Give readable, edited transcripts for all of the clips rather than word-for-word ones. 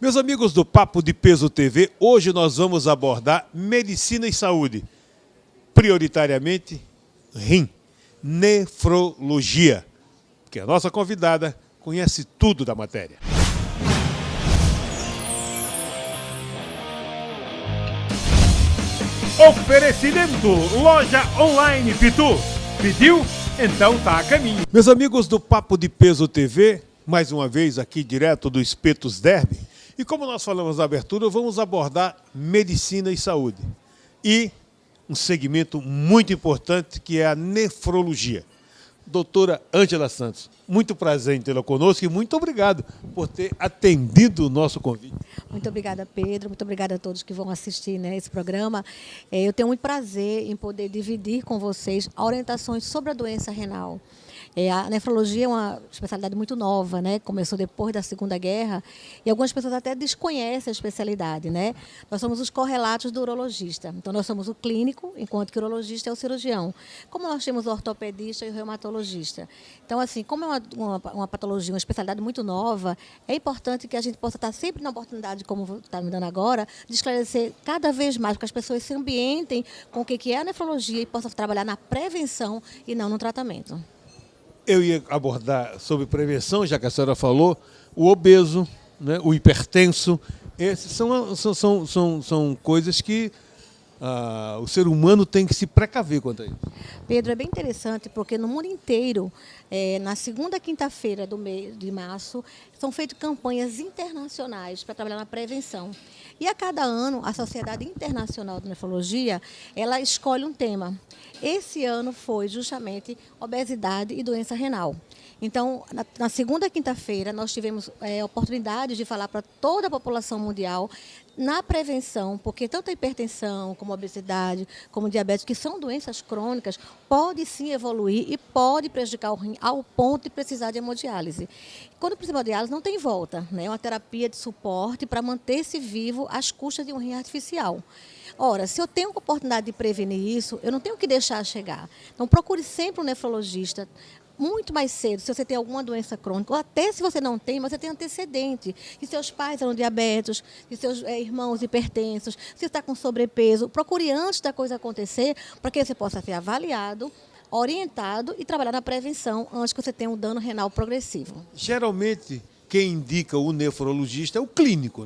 Meus amigos do Papo de Peso TV, hoje nós vamos abordar medicina e saúde, prioritariamente rim, nefrologia, que a nossa convidada conhece tudo da matéria. Oferecimento Loja Online Pitu. Pediu? Então tá a caminho. Meus amigos do Papo de Peso TV, mais uma vez aqui direto do Espetos Derby. E como nós falamos na abertura, vamos abordar medicina e saúde. E um segmento muito importante que é a nefrologia. Doutora Ângela Santos, muito prazer em tê-la conosco e muito obrigado por ter atendido o nosso convite. Muito obrigada, Pedro. Muito obrigada a todos que vão assistir, esse programa. Eu tenho muito prazer em poder dividir com vocês orientações sobre a doença renal. A nefrologia é uma especialidade muito nova, Começou depois da Segunda Guerra e algumas pessoas até desconhecem a especialidade, Nós somos os correlatos do urologista. Então, nós somos o clínico, enquanto que o urologista é o cirurgião. Como nós temos o ortopedista e o reumatologista. Então, assim, como é uma patologia, uma especialidade muito nova, é importante que a gente possa estar sempre na oportunidade, como está me dando agora, de esclarecer cada vez mais, que as pessoas se ambientem com o que é a nefrologia e possam trabalhar na prevenção e não no tratamento. Eu ia abordar sobre prevenção, já que a senhora falou, o obeso, o hipertenso. Esses são coisas que o ser humano tem que se precaver quanto a isso. Pedro, é bem interessante porque no mundo inteiro, na segunda quinta-feira do mês de março, são feitas campanhas internacionais para trabalhar na prevenção. E a cada ano, a Sociedade Internacional de Nefrologia, ela escolhe um tema. Esse ano foi justamente obesidade e doença renal. Então, na segunda quinta-feira, nós tivemos a oportunidade de falar para toda a população mundial na prevenção, porque tanto a hipertensão, como a obesidade, como o diabetes, que são doenças crônicas, pode sim evoluir e pode prejudicar o rim ao ponto de precisar de hemodiálise. Quando precisa de hemodiálise, não tem volta, É uma terapia de suporte para manter-se vivo às custas de um rim artificial. Ora, se eu tenho a oportunidade de prevenir isso, eu não tenho que deixar chegar. Então, procure sempre um nefrologista, muito mais cedo, se você tem alguma doença crônica, ou até se você não tem, mas você tem antecedente, se seus pais eram diabéticos, se seus irmãos hipertensos, se você está com sobrepeso, procure antes da coisa acontecer, para que você possa ser avaliado, orientado e trabalhar na prevenção antes que você tenha um dano renal progressivo. Geralmente, quem indica o nefrologista é o clínico,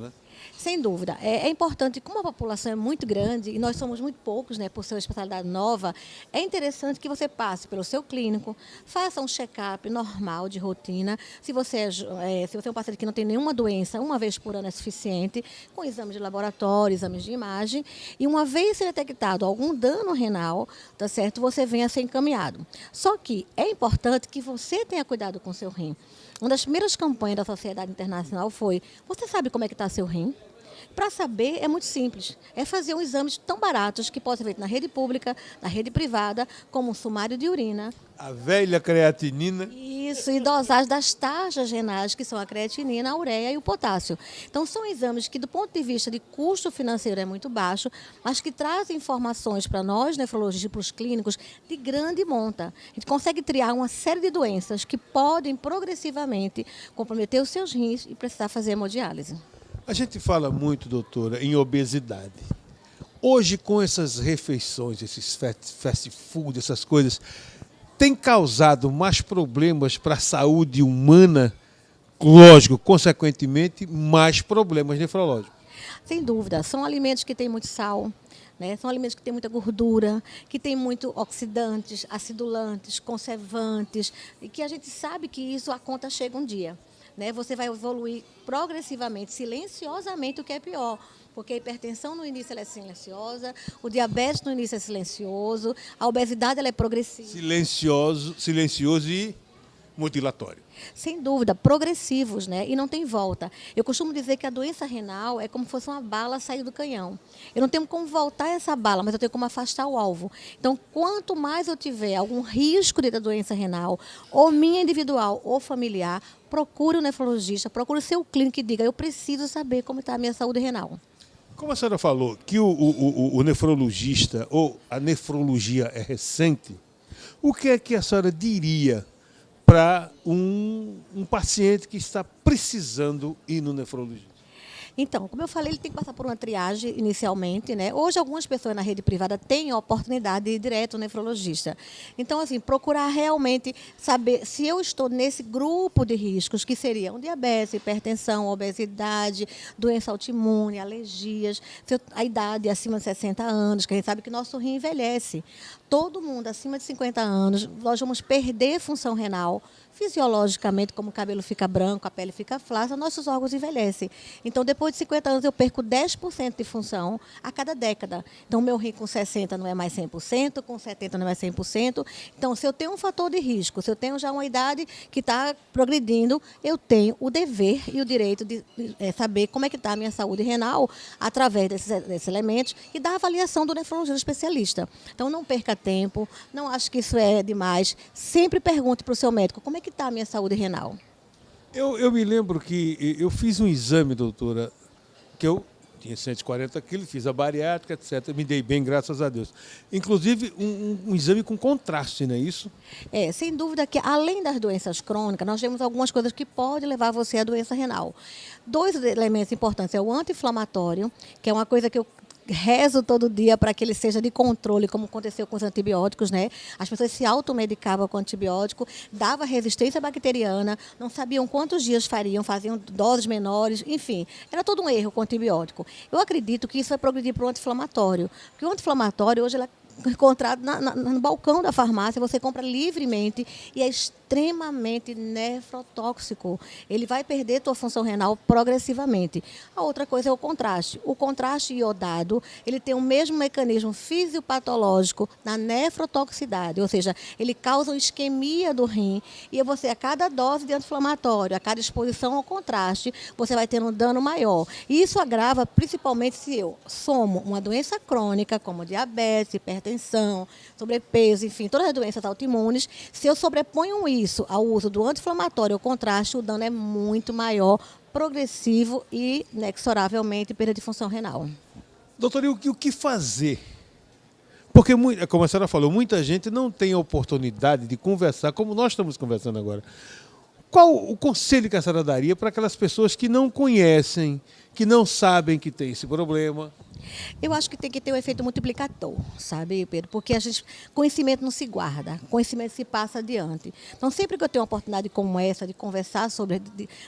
Sem dúvida. É importante, como a população é muito grande e nós somos muito poucos, por ser uma especialidade nova, é interessante que você passe pelo seu clínico, faça um check-up normal, de rotina. Se você é um paciente que não tem nenhuma doença, uma vez por ano é suficiente, com exames de laboratório, exames de imagem, e uma vez ser detectado algum dano renal, tá certo, você venha a ser encaminhado. Só que é importante que você tenha cuidado com o seu rim. Uma das primeiras campanhas da Sociedade Internacional foi: você sabe como é que está seu rim? Para saber, é muito simples. É fazer um exames tão baratos que pode ser feito na rede pública, na rede privada, como um sumário de urina. A velha creatinina. Isso, e dosagem das taxas renais, que são a creatinina, a ureia e o potássio. Então, são exames que, do ponto de vista de custo financeiro, é muito baixo, mas que trazem informações para nós, nefrologistas e para os clínicos, de grande monta. A gente consegue triar uma série de doenças que podem progressivamente comprometer os seus rins e precisar fazer hemodiálise. A gente fala muito, doutora, em obesidade. Hoje, com essas refeições, esses fast food, essas coisas, tem causado mais problemas para a saúde humana, lógico, consequentemente, mais problemas nefrológicos. Sem dúvida, são alimentos que têm muito sal, São alimentos que têm muita gordura, que têm muito oxidantes, acidulantes, conservantes, e que a gente sabe que isso, a conta chega um dia. Você vai evoluir progressivamente, silenciosamente, o que é pior. Porque a hipertensão no início ela é silenciosa, o diabetes no início é silencioso, a obesidade ela é progressiva. Silencioso e mutilatório. Sem dúvida, progressivos, e não tem volta. Eu costumo dizer que a doença renal é como se fosse uma bala sair do canhão. Eu não tenho como voltar essa bala, mas eu tenho como afastar o alvo. Então, quanto mais eu tiver algum risco de ter doença renal, ou minha individual ou familiar, procure o nefrologista, procure o seu clínico e diga: eu preciso saber como está a minha saúde renal. Como a senhora falou que o nefrologista ou a nefrologia é recente, o que é que a senhora diria para um paciente que está precisando ir no nefrologista? Então, como eu falei, ele tem que passar por uma triagem inicialmente, né? Hoje, algumas pessoas na rede privada têm a oportunidade de ir direto ao nefrologista. Então, assim, procurar realmente saber se eu estou nesse grupo de riscos, que seriam diabetes, hipertensão, obesidade, doença autoimune, alergias, a idade acima de 60 anos, que a gente sabe que nosso rim envelhece. Todo mundo acima de 50 anos, nós vamos perder função renal. Fisiologicamente, como o cabelo fica branco, a pele fica flácida, nossos órgãos envelhecem. Então, depois de 50 anos, eu perco 10% de função a cada década. Então, meu rim com 60 não é mais 100%, com 70 não é mais 100%. Então, se eu tenho um fator de risco, se eu tenho já uma idade que está progredindo, eu tenho o dever e o direito de saber como é que está a minha saúde renal através desses elementos e da avaliação do nefrologista especialista. Então, não perca tempo, não acho que isso é demais. Sempre pergunte para o seu médico como é que está a minha saúde renal. Eu me lembro que eu fiz um exame, doutora, que eu tinha 140 quilos, fiz a bariátrica, etc. Me dei bem, graças a Deus. Inclusive, um exame com contraste, não é isso? Sem dúvida que, além das doenças crônicas, nós temos algumas coisas que podem levar você à doença renal. 2 elementos importantes é o anti-inflamatório, que é uma coisa que eu rezo todo dia para que ele seja de controle, como aconteceu com os antibióticos, né? As pessoas se automedicavam com antibiótico, dava resistência bacteriana, não sabiam quantos dias fariam, faziam doses menores, enfim, era todo um erro com antibiótico. Eu acredito que isso vai progredir para o anti-inflamatório, porque o anti-inflamatório hoje ele é encontrado no balcão da farmácia, você compra livremente e é extremamente nefrotóxico. Ele vai perder tua função renal progressivamente. A outra coisa é o contraste. O contraste iodado, ele tem o mesmo mecanismo fisiopatológico na nefrotoxicidade, ou seja, ele causa uma isquemia do rim e você, a cada dose de anti-inflamatório, a cada exposição ao contraste, você vai ter um dano maior. E isso agrava principalmente se eu somo uma doença crônica, como diabetes, hipertensão, sobrepeso, enfim, todas as doenças autoimunes. Se eu sobreponho isso ao uso do anti-inflamatório, ao contraste, o dano é muito maior, progressivo e, inexoravelmente, perda de função renal. Doutora, e o que fazer? Porque, como a senhora falou, muita gente não tem a oportunidade de conversar, como nós estamos conversando agora. Qual o conselho que a senhora daria para aquelas pessoas que não conhecem, que não sabem que tem esse problema? Eu acho que tem que ter um efeito multiplicador, sabe, Pedro? Porque conhecimento não se guarda, conhecimento se passa adiante. Então, sempre que eu tenho uma oportunidade como essa de conversar sobre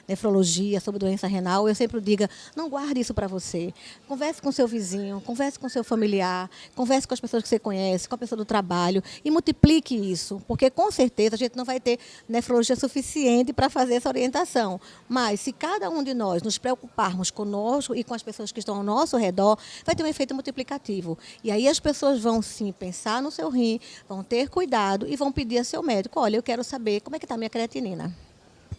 nefrologia, sobre doença renal, eu sempre digo, não guarde isso para você. Converse com seu vizinho, converse com seu familiar, converse com as pessoas que você conhece, com a pessoa do trabalho e multiplique isso, porque com certeza a gente não vai ter nefrologia suficiente para fazer essa orientação. Mas se cada um de nós nos preocuparmos conosco e com as pessoas que estão ao nosso redor, vai ter um efeito multiplicativo. E aí as pessoas vão, sim, pensar no seu rim, vão ter cuidado e vão pedir a seu médico, olha, eu quero saber como é que está a minha creatinina.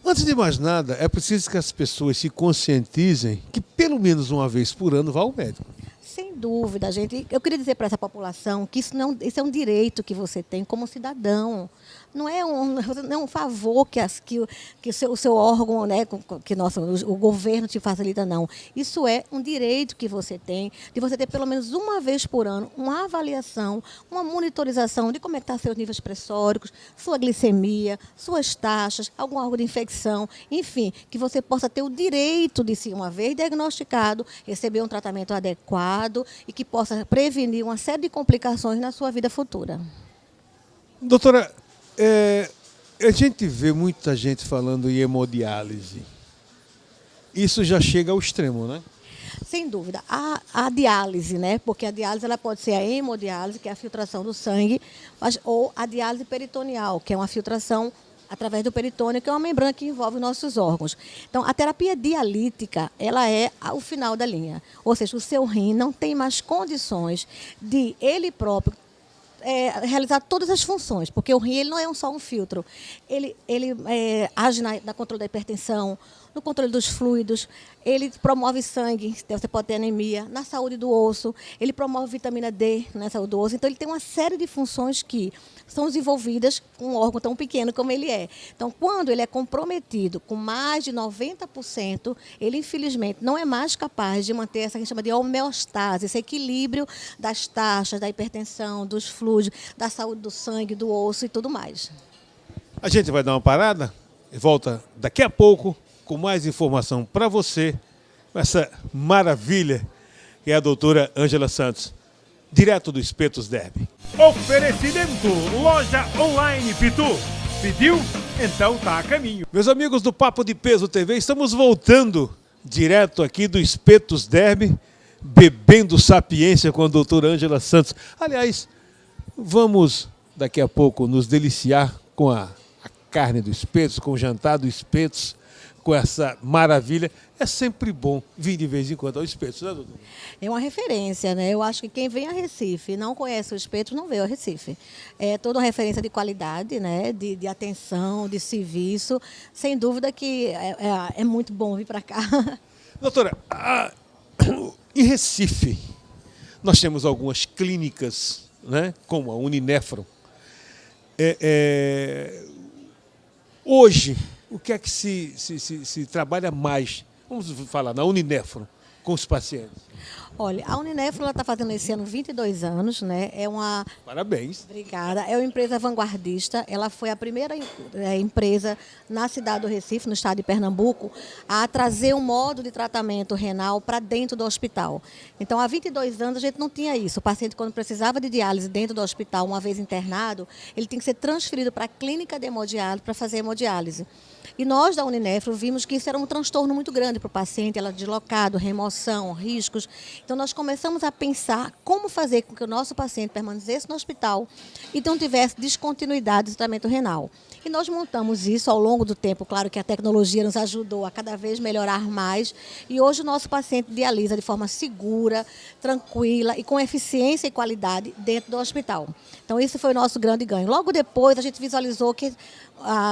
Antes de mais nada, é preciso que as pessoas se conscientizem que pelo menos uma vez por ano vá ao médico. Sem dúvida, gente. Eu queria dizer para essa população que isso é um direito que você tem como cidadão. Não é um favor que o seu órgão, né, o governo te facilita, não. Isso é um direito que você tem, de você ter pelo menos uma vez por ano uma avaliação, uma monitorização de como é que estão seus níveis pressóricos, sua glicemia, suas taxas, algum órgão de infecção, enfim, que você possa ter o direito de, se uma vez diagnosticado, receber um tratamento adequado e que possa prevenir uma série de complicações na sua vida futura. Doutora, a gente vê muita gente falando em hemodiálise. Isso já chega ao extremo, né? Sem dúvida. A diálise, né? Porque a diálise ela pode ser a hemodiálise, que é a filtração do sangue, ou a diálise peritoneal, que é uma filtração através do peritônio, que é uma membrana que envolve os nossos órgãos. Então, a terapia dialítica, ela é o final da linha. Ou seja, o seu rim não tem mais condições de ele próprio realizar todas as funções, porque o rim ele não é só um filtro. Ele age na controle da hipertensão, no controle dos fluidos, ele promove sangue, você pode ter anemia, na saúde do osso, ele promove vitamina D na saúde do osso. Então, ele tem uma série de funções que são desenvolvidas com um órgão tão pequeno como ele é. Então, quando ele é comprometido com mais de 90%, ele, infelizmente, não é mais capaz de manter essa que a gente chama de homeostase, esse equilíbrio das taxas, da hipertensão, dos fluidos, da saúde do sangue, do osso e tudo mais. A gente vai dar uma parada e volta daqui a pouco com mais informação para você. com essa maravilha que é a doutora Ângela Santos, direto do Espetos Derby. Oferecimento Loja Online Pitu. Pediu? Então tá a caminho. Meus amigos do Papo de Peso TV, estamos voltando direto aqui do Espetos Derby, bebendo sapiência com a doutora Ângela Santos. Aliás, vamos daqui a pouco nos deliciar com a carne do Espetos, com o jantar do Espetos, com essa maravilha. É sempre bom vir de vez em quando ao Espetos, né, doutor? É uma referência, né? Eu acho que quem vem a Recife e não conhece o Espetos não veio a Recife. É toda uma referência de qualidade, né? De atenção, de serviço. Sem dúvida que é muito bom vir para cá. Doutora, em Recife, nós temos algumas clínicas, né? Como a Uninefron. Hoje, o que é que se trabalha mais, vamos falar, na Uninefron, com os pacientes? Olha, a Uninefron está fazendo esse ano 22 anos, né? Parabéns. Obrigada. É uma empresa vanguardista. Ela foi a primeira empresa na cidade do Recife, no estado de Pernambuco, a trazer um modo de tratamento renal para dentro do hospital. Então, há 22 anos a gente não tinha isso. O paciente, quando precisava de diálise dentro do hospital, uma vez internado, ele tem que ser transferido para a clínica de hemodiálise para fazer hemodiálise. E nós, da Uninefron, vimos que isso era um transtorno muito grande para o paciente, ela deslocado, remoção, riscos. Então, nós começamos a pensar como fazer com que o nosso paciente permanecesse no hospital e não tivesse descontinuidade do tratamento renal. E nós montamos isso ao longo do tempo. Claro que a tecnologia nos ajudou a cada vez melhorar mais. E hoje o nosso paciente dialisa de forma segura, tranquila e com eficiência e qualidade dentro do hospital. Então, esse foi o nosso grande ganho. Logo depois, a gente visualizou que,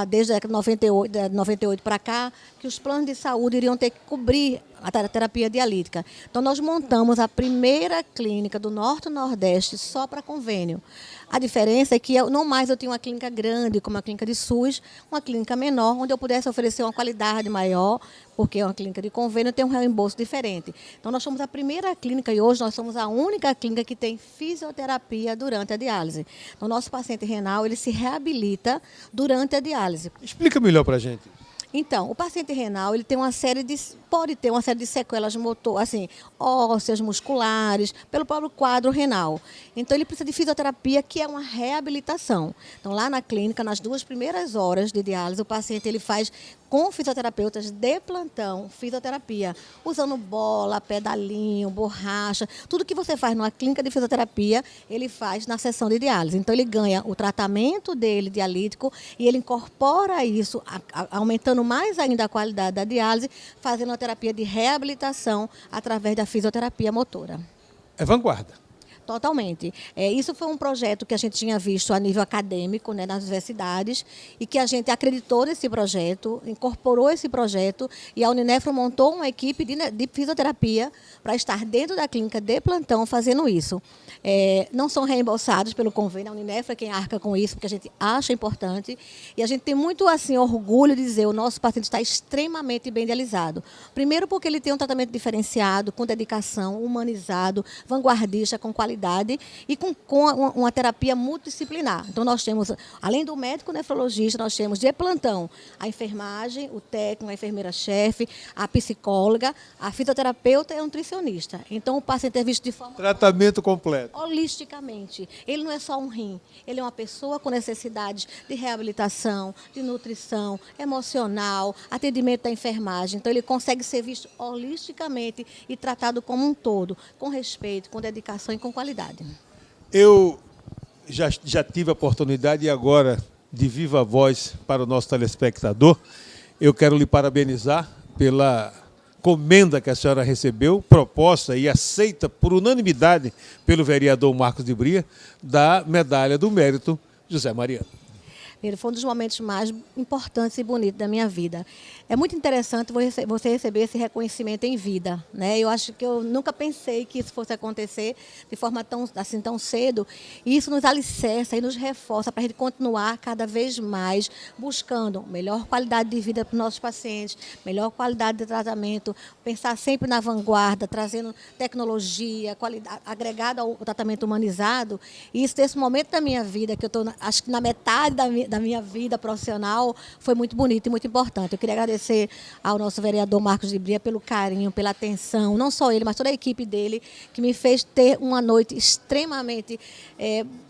desde a década de 98 para cá, que os planos de saúde iriam ter que cobrir a terapia dialítica. Então, nós montamos a primeira clínica do Norte e Nordeste só para convênio. A diferença é que não mais eu tinha uma clínica grande, como a clínica de SUS, uma clínica menor, onde eu pudesse oferecer uma qualidade maior, porque é uma clínica de convênio, tem um reembolso diferente. Então, nós somos a primeira clínica e hoje nós somos a única clínica que tem fisioterapia durante a diálise. Então, o nosso paciente renal, ele se reabilita durante a diálise. Explica melhor para a gente. Então, o paciente renal, ele tem pode ter uma série de sequelas motor, assim, ósseas, musculares, pelo próprio quadro renal. Então, ele precisa de fisioterapia, que é uma reabilitação. Então, lá na clínica, nas 2 primeiras horas de diálise, o paciente ele faz com fisioterapeutas de plantão, fisioterapia, usando bola, pedalinho, borracha, tudo que você faz numa clínica de fisioterapia, ele faz na sessão de diálise. Então, ele ganha o tratamento dele dialítico e ele incorpora isso, aumentando mais ainda a qualidade da diálise, fazendo uma terapia de reabilitação através da fisioterapia motora. É vanguarda. Totalmente. Isso foi um projeto que a gente tinha visto a nível acadêmico, né, nas universidades, e que a gente acreditou nesse projeto, incorporou esse projeto, e a Uninefron montou uma equipe de fisioterapia para estar dentro da clínica de plantão fazendo isso. Não são reembolsados pelo convênio, a Uninefron é quem arca com isso, porque a gente acha importante, e a gente tem muito assim, orgulho de dizer que o nosso paciente está extremamente bem dialisado. Primeiro porque ele tem um tratamento diferenciado, com dedicação, humanizado, vanguardista, com qualidade, e com uma terapia multidisciplinar. Então, nós temos, além do médico nefrologista, nós temos de plantão a enfermagem, o técnico, a enfermeira-chefe, a psicóloga, a fisioterapeuta e a nutricionista. Então, o paciente é visto de forma... Tratamento completo. Holisticamente. Ele não é só um rim, ele é uma pessoa com necessidades de reabilitação, de nutrição, emocional, atendimento da enfermagem. Então, ele consegue ser visto holisticamente e tratado como um todo, com respeito, com dedicação e com qualidade. Eu já tive a oportunidade e agora, de viva voz para o nosso telespectador, eu quero lhe parabenizar pela comenda que a senhora recebeu, proposta e aceita por unanimidade pelo vereador Marcos de Bria, da Medalha do Mérito José Mariano. Foi um dos momentos mais importantes e bonitos da minha vida. É muito interessante você receber esse reconhecimento em vida, né? Eu acho que eu nunca pensei que isso fosse acontecer de forma tão cedo. E isso nos alicerça e nos reforça para a gente continuar cada vez mais buscando melhor qualidade de vida para os nossos pacientes, melhor qualidade de tratamento, pensar sempre na vanguarda, trazendo tecnologia, qualidade agregada ao tratamento humanizado. E isso, nesse momento da minha vida, que eu estou, acho que na metade da da minha vida profissional, foi muito bonito e muito importante. Eu queria agradecer ao nosso vereador Marcos de Bria pelo carinho, pela atenção, não só ele, mas toda a equipe dele, que me fez ter uma noite extremamente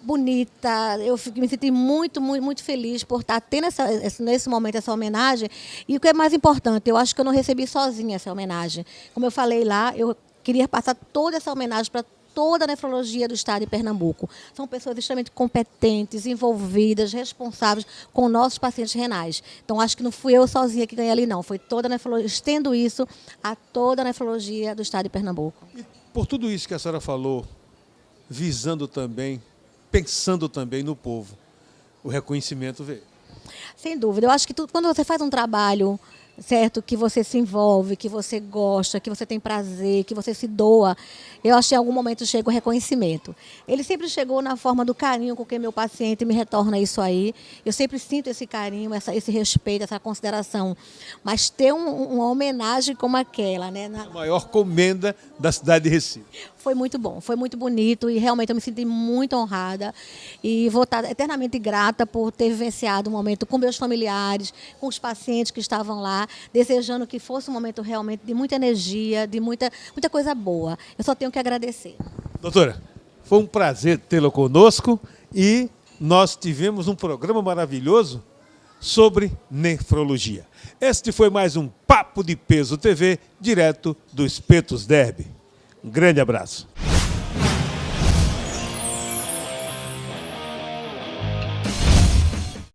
bonita. Eu me senti muito, muito, muito feliz por estar tendo nesse momento essa homenagem. E o que é mais importante, eu acho que eu não recebi sozinha essa homenagem. Como eu falei lá, eu queria passar toda essa homenagem para toda a nefrologia do estado de Pernambuco. São pessoas extremamente competentes, envolvidas, responsáveis com nossos pacientes renais. Então, acho que não fui eu sozinha que ganhei ali, não. Foi toda a nefrologia, estendo isso a toda a nefrologia do estado de Pernambuco. E por tudo isso que a senhora falou, visando também, pensando também no povo, o reconhecimento veio. Sem dúvida. Eu acho que quando você faz um trabalho, certo, que você se envolve, que você gosta, que você tem prazer, que você se doa, eu acho que em algum momento chega o reconhecimento. Ele sempre chegou na forma do carinho com que meu paciente me retorna isso aí. Eu sempre sinto esse carinho, esse respeito, essa consideração. Mas ter uma homenagem como aquela, né? A maior comenda da cidade de Recife. Foi muito bom, foi muito bonito e realmente eu me senti muito honrada e vou estar eternamente grata por ter vivenciado um momento com meus familiares, com os pacientes que estavam lá, desejando que fosse um momento realmente de muita energia, de muita coisa boa. Eu só tenho que agradecer. Doutora, foi um prazer tê-la conosco e nós tivemos um programa maravilhoso sobre nefrologia. Este foi mais um Papo de Peso TV, direto do Espetos Derby. Um grande abraço.